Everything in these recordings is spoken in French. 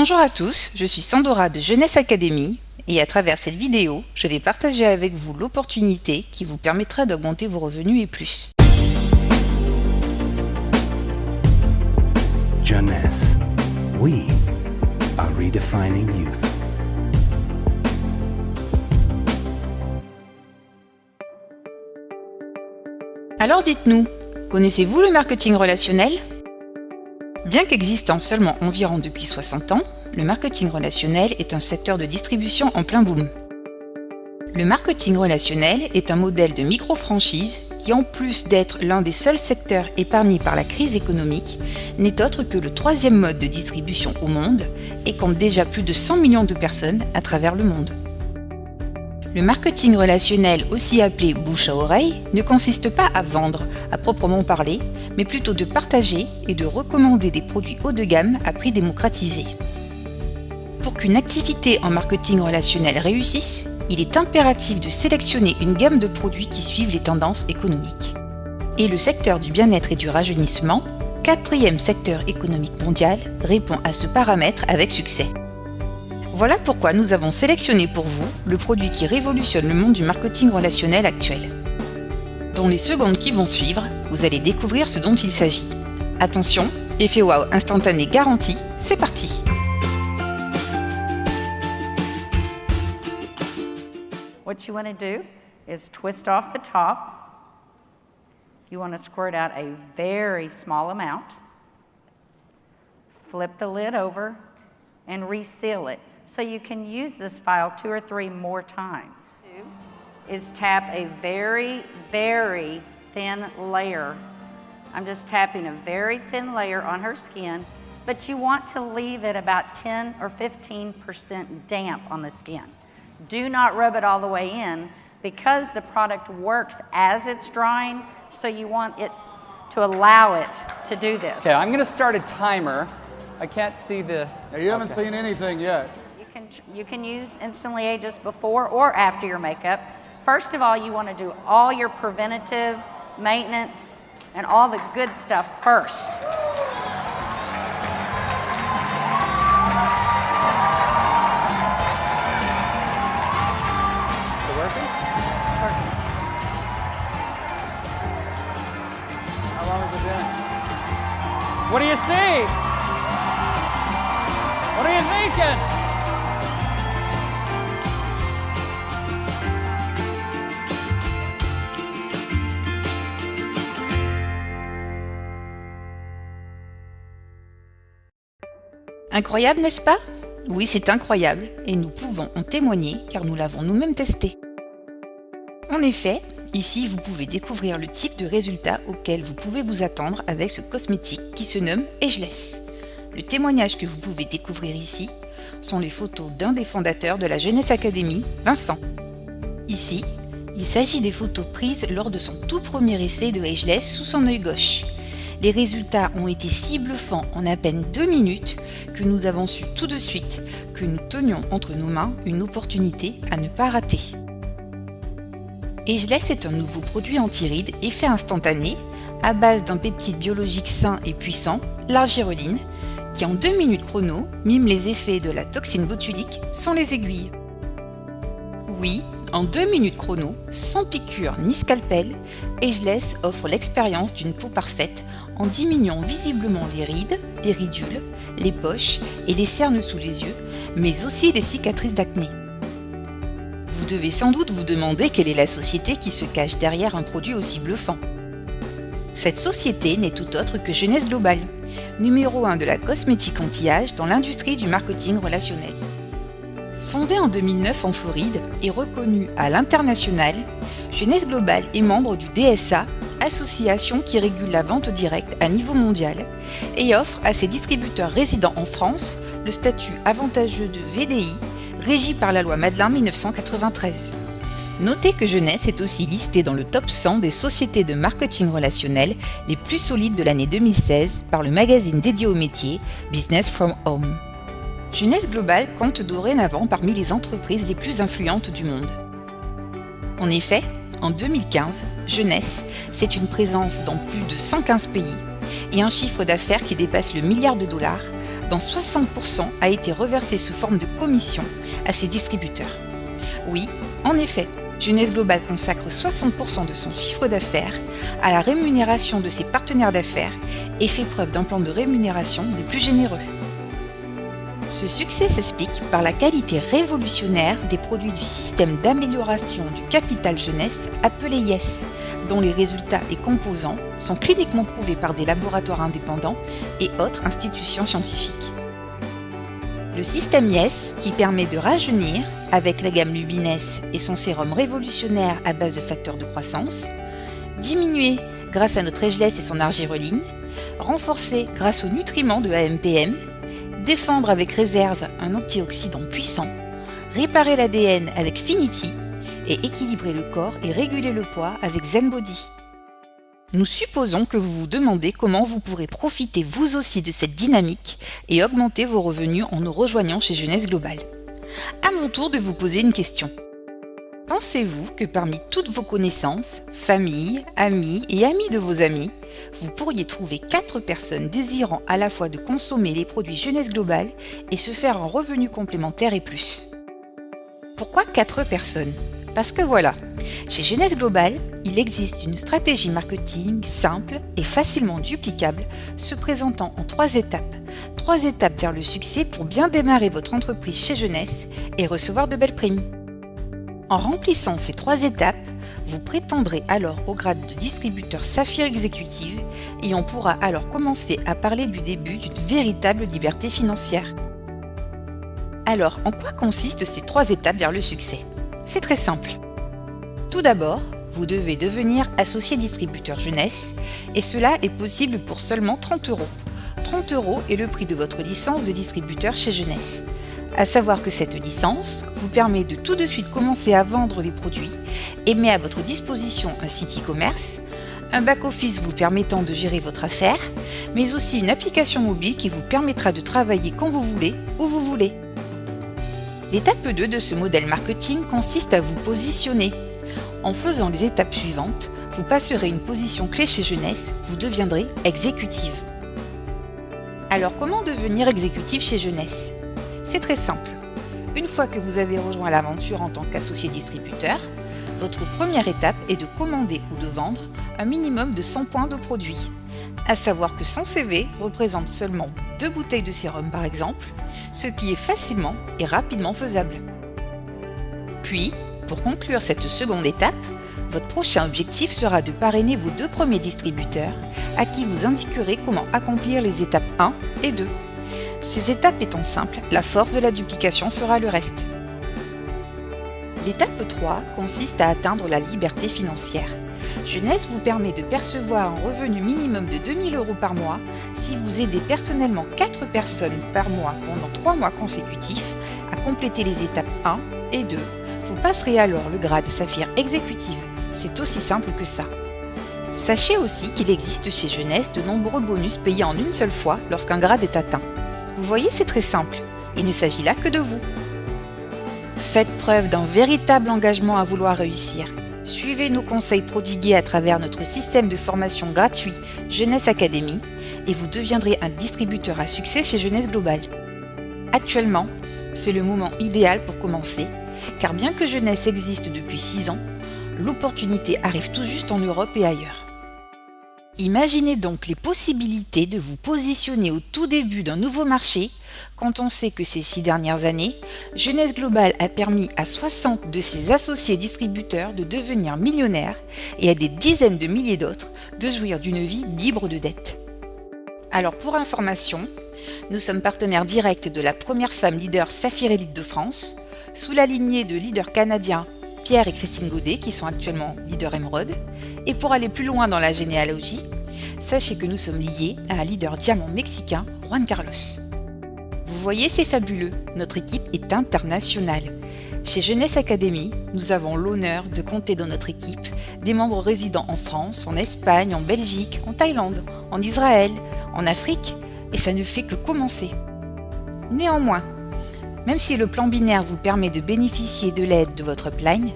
Bonjour à tous, je suis Sandora de Jeunesse Academy et à travers cette vidéo, je vais partager avec vous l'opportunité qui vous permettra d'augmenter vos revenus et plus. Jeunesse, we are redefining youth. Alors dites-nous, connaissez-vous le marketing relationnel ? Bien qu'existant seulement environ depuis 60 ans, le marketing relationnel est un secteur de distribution en plein boom. Le marketing relationnel est un modèle de micro-franchise qui, en plus d'être l'un des seuls secteurs épargnés par la crise économique, n'est autre que le troisième mode de distribution au monde et compte déjà plus de 100 millions de personnes à travers le monde. Le marketing relationnel, aussi appelé bouche à oreille, ne consiste pas à vendre à proprement parler, mais plutôt de partager et de recommander des produits haut de gamme à prix démocratisé. Pour qu'une activité en marketing relationnel réussisse, il est impératif de sélectionner une gamme de produits qui suivent les tendances économiques. Et le secteur du bien-être et du rajeunissement, quatrième secteur économique mondial, répond à ce paramètre avec succès. Voilà pourquoi nous avons sélectionné pour vous le produit qui révolutionne le monde du marketing relationnel actuel. Dans les secondes qui vont suivre, vous allez découvrir ce dont il s'agit. Attention, effet wow instantané garanti, c'est parti! What you want to do is twist off the top. You want to squirt out a very small amount. Flip the lid over and reseal it. So you can use this file 2 or 3 more times. Is tap a very, very thin layer. I'm just tapping a very thin layer on her skin, but you want to leave it about 10 or 15% damp on the skin. Do not rub it all the way in because the product works as it's drying, so you want it to allow it to do this. Okay, I'm going to start a timer. I can't see the... Now, you haven't seen anything yet. You can use Instantly Ageless before or after your makeup. First of all, you want to do all your preventative maintenance and all the good stuff first. Is it working? How long has it been? What do you see? What are you thinking? Incroyable, n'est-ce pas ? Oui, c'est incroyable et nous pouvons en témoigner car nous l'avons nous-mêmes testé. En effet, ici vous pouvez découvrir le type de résultat auquel vous pouvez vous attendre avec ce cosmétique qui se nomme Ageless. Le témoignage que vous pouvez découvrir ici sont les photos d'un des fondateurs de la Jeunesse Academy, Vincent. Ici, il s'agit des photos prises lors de son tout premier essai de Ageless sous son œil gauche. Les résultats ont été si bluffants en à peine 2 minutes que nous avons su tout de suite que nous tenions entre nos mains une opportunité à ne pas rater. Ageless est un nouveau produit anti-rides effet instantané à base d'un peptide biologique sain et puissant, l'argireline, qui en 2 minutes chrono mime les effets de la toxine botulique sans les aiguilles. Oui, en 2 minutes chrono, sans piqûre ni scalpel, Ageless offre l'expérience d'une peau parfaite en diminuant visiblement les rides, les ridules, les poches et les cernes sous les yeux, mais aussi les cicatrices d'acné. Vous devez sans doute vous demander quelle est la société qui se cache derrière un produit aussi bluffant. Cette société n'est tout autre que Jeunesse Global, numéro 1 de la cosmétique anti-âge dans l'industrie du marketing relationnel. Fondée en 2009 en Floride et reconnue à l'international, Jeunesse Global est membre du DSA, association qui régule la vente directe à niveau mondial et offre à ses distributeurs résidant en France le statut avantageux de VDI, régi par la loi Madelin 1993. Notez que Jeunesse est aussi listée dans le top 100 des sociétés de marketing relationnel les plus solides de l'année 2016 par le magazine dédié au métier Business from Home. Jeunesse Global compte dorénavant parmi les entreprises les plus influentes du monde. En effet, en 2015, Jeunesse, c'est une présence dans plus de 115 pays et un chiffre d'affaires qui dépasse le $1 milliard, dont 60% a été reversé sous forme de commission à ses distributeurs. Oui, en effet, Jeunesse Global consacre 60% de son chiffre d'affaires à la rémunération de ses partenaires d'affaires et fait preuve d'un plan de rémunération des plus généreux. Ce succès s'explique par la qualité révolutionnaire des produits du système d'amélioration du capital jeunesse appelé YES, dont les résultats et composants sont cliniquement prouvés par des laboratoires indépendants et autres institutions scientifiques. Le système YES, qui permet de rajeunir avec la gamme Lubines et son sérum révolutionnaire à base de facteurs de croissance, diminuer grâce à notre ageless et son argireline, renforcer grâce aux nutriments de AMPM, défendre avec réserve un antioxydant puissant, réparer l'ADN avec Finity et équilibrer le corps et réguler le poids avec ZenBody. Nous supposons que vous vous demandez comment vous pourrez profiter vous aussi de cette dynamique et augmenter vos revenus en nous rejoignant chez Jeunesse Global. À mon tour de vous poser une question. Pensez-vous que parmi toutes vos connaissances, familles, amis et amis de vos amis, vous pourriez trouver 4 personnes désirant à la fois de consommer les produits Jeunesse Global et se faire un revenu complémentaire et plus? Pourquoi 4 personnes? Parce que voilà, chez Jeunesse Global, il existe une stratégie marketing simple et facilement duplicable, se présentant en 3 étapes. 3 étapes vers le succès pour bien démarrer votre entreprise chez Jeunesse et recevoir de belles primes. En remplissant ces 3 étapes, vous prétendrez alors au grade de distributeur Saphir Executive et on pourra alors commencer à parler du début d'une véritable liberté financière. Alors, en quoi consistent ces 3 étapes vers le succès? C'est très simple. Tout d'abord, vous devez devenir associé distributeur jeunesse et cela est possible pour seulement 30 €. 30 € est le prix de votre licence de distributeur chez Jeunesse. À savoir que cette licence vous permet de tout de suite commencer à vendre des produits et met à votre disposition un site e-commerce, un back-office vous permettant de gérer votre affaire, mais aussi une application mobile qui vous permettra de travailler quand vous voulez, où vous voulez. L'étape 2 de ce modèle marketing consiste à vous positionner. En faisant les étapes suivantes, vous passerez une position clé chez Jeunesse, vous deviendrez exécutive. Alors comment devenir exécutive chez Jeunesse? C'est très simple. Une fois que vous avez rejoint l'aventure en tant qu'associé distributeur, votre première étape est de commander ou de vendre un minimum de 100 points de produit. À savoir que 100 CV représente seulement 2 bouteilles de sérum par exemple, ce qui est facilement et rapidement faisable. Puis, pour conclure cette seconde étape, votre prochain objectif sera de parrainer vos 2 premiers distributeurs à qui vous indiquerez comment accomplir les étapes 1 et 2. Ces étapes étant simples, la force de la duplication fera le reste. L'étape 3 consiste à atteindre la liberté financière. Jeunesse vous permet de percevoir un revenu minimum de 2 000 € par mois si vous aidez personnellement 4 personnes par mois pendant 3 mois consécutifs à compléter les étapes 1 et 2. Vous passerez alors le grade Saphir Exécutive. C'est aussi simple que ça. Sachez aussi qu'il existe chez Jeunesse de nombreux bonus payés en une seule fois lorsqu'un grade est atteint. Vous voyez, c'est très simple. Il ne s'agit là que de vous. Faites preuve d'un véritable engagement à vouloir réussir. Suivez nos conseils prodigués à travers notre système de formation gratuit Jeunesse Academy et vous deviendrez un distributeur à succès chez Jeunesse Global. Actuellement, c'est le moment idéal pour commencer, car bien que Jeunesse existe depuis 6 ans, l'opportunité arrive tout juste en Europe et ailleurs. Imaginez donc les possibilités de vous positionner au tout début d'un nouveau marché quand on sait que ces 6 dernières années, Jeunesse Global a permis à 60 de ses associés distributeurs de devenir millionnaires et à des dizaines de milliers d'autres de jouir d'une vie libre de dettes. Alors pour information, nous sommes partenaires directs de la première femme leader Saphir Elite de France, sous la lignée de leaders canadiens Pierre et Christine Godet qui sont actuellement leaders émeraude. Et pour aller plus loin dans la généalogie, sachez que nous sommes liés à un leader diamant mexicain, Juan Carlos. Vous voyez, c'est fabuleux, notre équipe est internationale. Chez Jeunesse Academy, nous avons l'honneur de compter dans notre équipe des membres résidant en France, en Espagne, en Belgique, en Thaïlande, en Israël, en Afrique, et ça ne fait que commencer. Néanmoins, même si le plan binaire vous permet de bénéficier de l'aide de votre upline,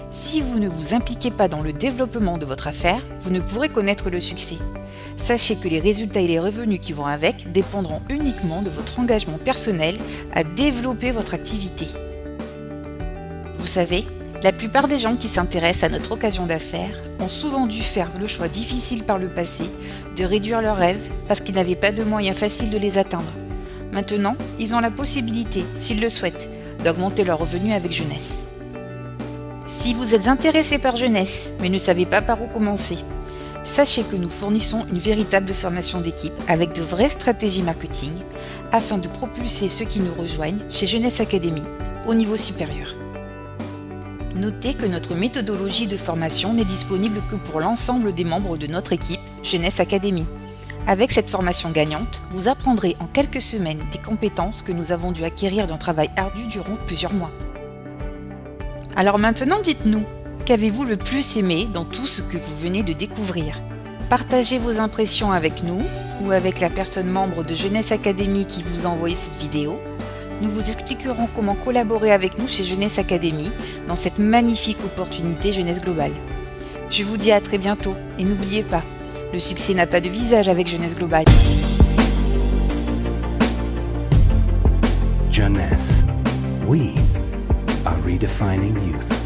si vous ne vous impliquez pas dans le développement de votre affaire, vous ne pourrez connaître le succès. Sachez que les résultats et les revenus qui vont avec dépendront uniquement de votre engagement personnel à développer votre activité. Vous savez, la plupart des gens qui s'intéressent à notre occasion d'affaires ont souvent dû faire le choix difficile par le passé de réduire leurs rêves parce qu'ils n'avaient pas de moyens faciles de les atteindre. Maintenant, ils ont la possibilité, s'ils le souhaitent, d'augmenter leurs revenus avec Jeunesse. Si vous êtes intéressé par Jeunesse mais ne savez pas par où commencer, sachez que nous fournissons une véritable formation d'équipe avec de vraies stratégies marketing afin de propulser ceux qui nous rejoignent chez Jeunesse Academy au niveau supérieur. Notez que notre méthodologie de formation n'est disponible que pour l'ensemble des membres de notre équipe Jeunesse Academy. Avec cette formation gagnante, vous apprendrez en quelques semaines des compétences que nous avons dû acquérir d'un travail ardu durant plusieurs mois. Alors maintenant, dites-nous, qu'avez-vous le plus aimé dans tout ce que vous venez de découvrir? Partagez vos impressions avec nous ou avec la personne membre de Jeunesse Academy qui vous a envoyé cette vidéo. Nous vous expliquerons comment collaborer avec nous chez Jeunesse Academy dans cette magnifique opportunité Jeunesse Globale. Je vous dis à très bientôt et n'oubliez pas, le succès n'a pas de visage avec Jeunesse Globale. Jeunesse. We are redefining youth.